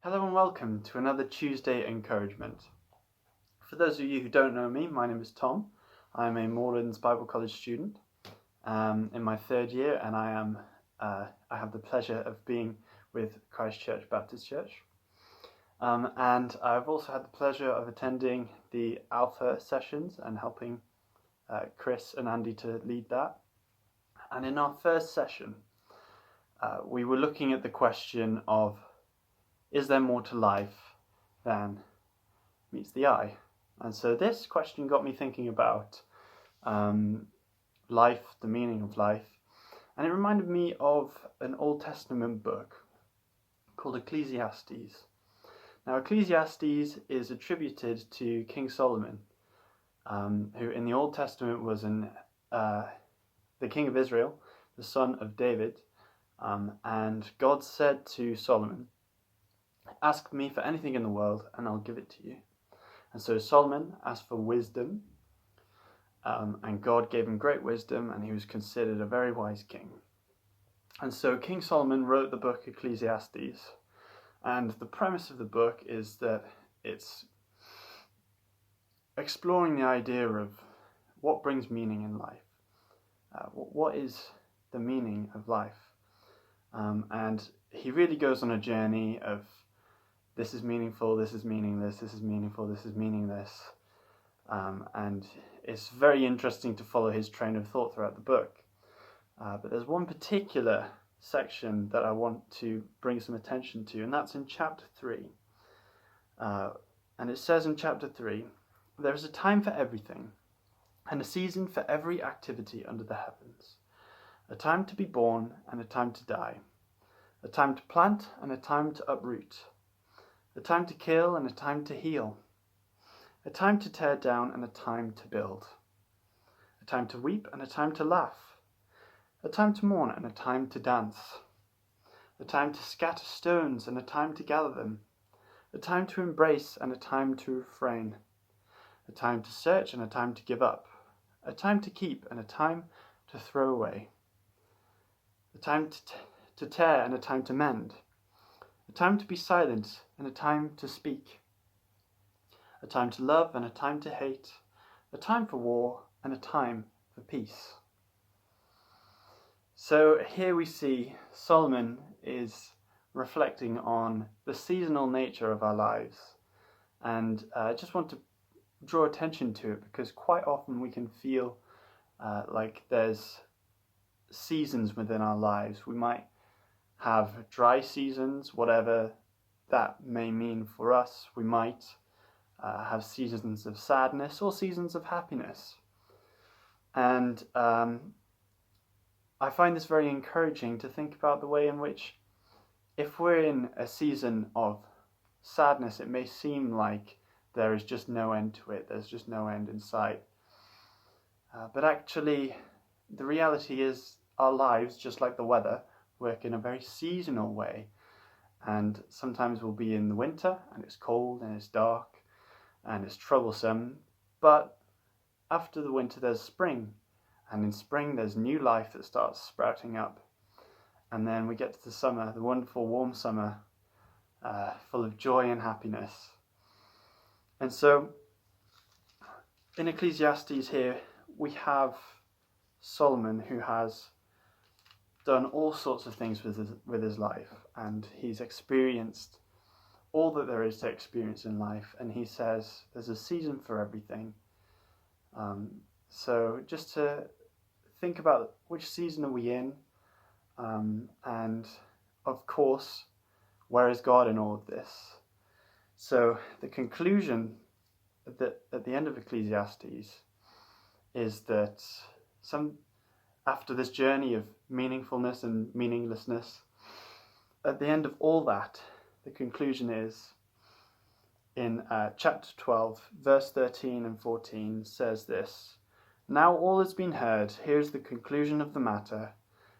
Hello and welcome to another Tuesday Encouragement. For those of you who don't know me, my name is Tom. I'm a Moorlands Bible College student in my third year, and I have the pleasure of being with Christ Church Baptist Church. And I've also had the pleasure of attending the Alpha sessions and helping Chris and Andy to lead that. And in our first session, we were looking at the question of, is there more to life than meets the eye? And so this question got me thinking about life, the meaning of life, and it reminded me of an Old Testament book called Ecclesiastes. Now, Ecclesiastes is attributed to King Solomon, who in the Old Testament was the king of Israel, the son of David, and God said to Solomon, "Ask me for anything in the world and I'll give it to you." And so Solomon asked for wisdom, and God gave him great wisdom, and he was considered a very wise king. And so King Solomon wrote the book Ecclesiastes, and the premise of the book is that it's exploring the idea of what brings meaning in life. What is the meaning of life? And he really goes on a journey of this is meaningful, this is meaningless, this is meaningful, this is meaningless. And it's very interesting to follow his train of thought throughout the book. But there's one particular section that I want to bring some attention to, and that's in chapter 3. And it says in chapter 3, "There is a time for everything, and a season for every activity under the heavens. A time to be born and a time to die. A time to plant and a time to uproot. A time to kill and a time to heal. A time to tear down and a time to build. A time to weep and a time to laugh. A time to mourn and a time to dance. A time to scatter stones and a time to gather them. A time to embrace and a time to refrain. A time to search and a time to give up. A time to keep and a time to throw away. A time to tear and a time to mend. A time to be silent and a time to speak. A time to love and a time to hate. A time for war and a time for peace." So here we see Solomon is reflecting on the seasonal nature of our lives. And I just want to draw attention to it because quite often we can feel like there's seasons within our lives. We might have dry seasons, whatever that may mean for us. We might have seasons of sadness or seasons of happiness. And I find this very encouraging to think about the way in which, if we're in a season of sadness, it may seem like there is just no end to it, there's just no end in sight. But actually, the reality is our lives, just like the weather, work in a very seasonal way. And sometimes we'll be in the winter and it's cold and it's dark and it's troublesome, but after the winter there's spring, and in spring there's new life that starts sprouting up, and then we get to the summer, the wonderful warm summer, full of joy and happiness. And so in Ecclesiastes here we have Solomon, who has done all sorts of things with his life, and he's experienced all that there is to experience in life, and he says there's a season for everything. So just to think about which season are we in, and of course, where is God in all of this? So the conclusion at the end of Ecclesiastes is that after this journey of meaningfulness and meaninglessness, at the end of all that, the conclusion is in chapter 12, verse 13 and 14 says this: "Now all has been heard, here's the conclusion of the matter.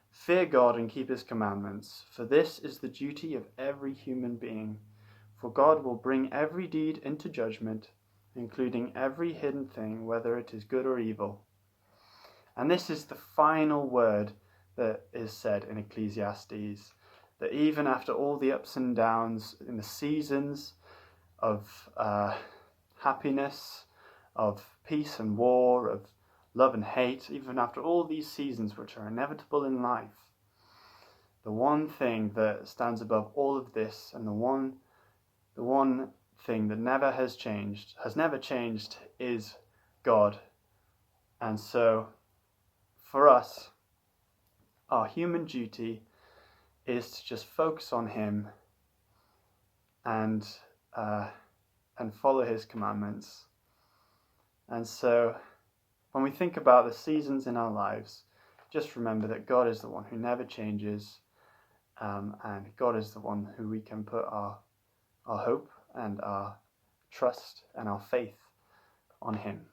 Fear God and keep his commandments, for this is the duty of every human being. For God will bring every deed into judgment, including every hidden thing, whether it is good or evil." And this is the final word that is said in Ecclesiastes. that even after all the ups and downs in the seasons of happiness, of peace and war, of love and hate, even after all these seasons which are inevitable in life, the one thing that stands above all of this, and the one thing that never has never changed, is God. And so, for us, our human duty is to just focus on Him and follow His commandments. And so, when we think about the seasons in our lives, just remember that God is the one who never changes, and God is the one who we can put our hope and our trust and our faith on Him.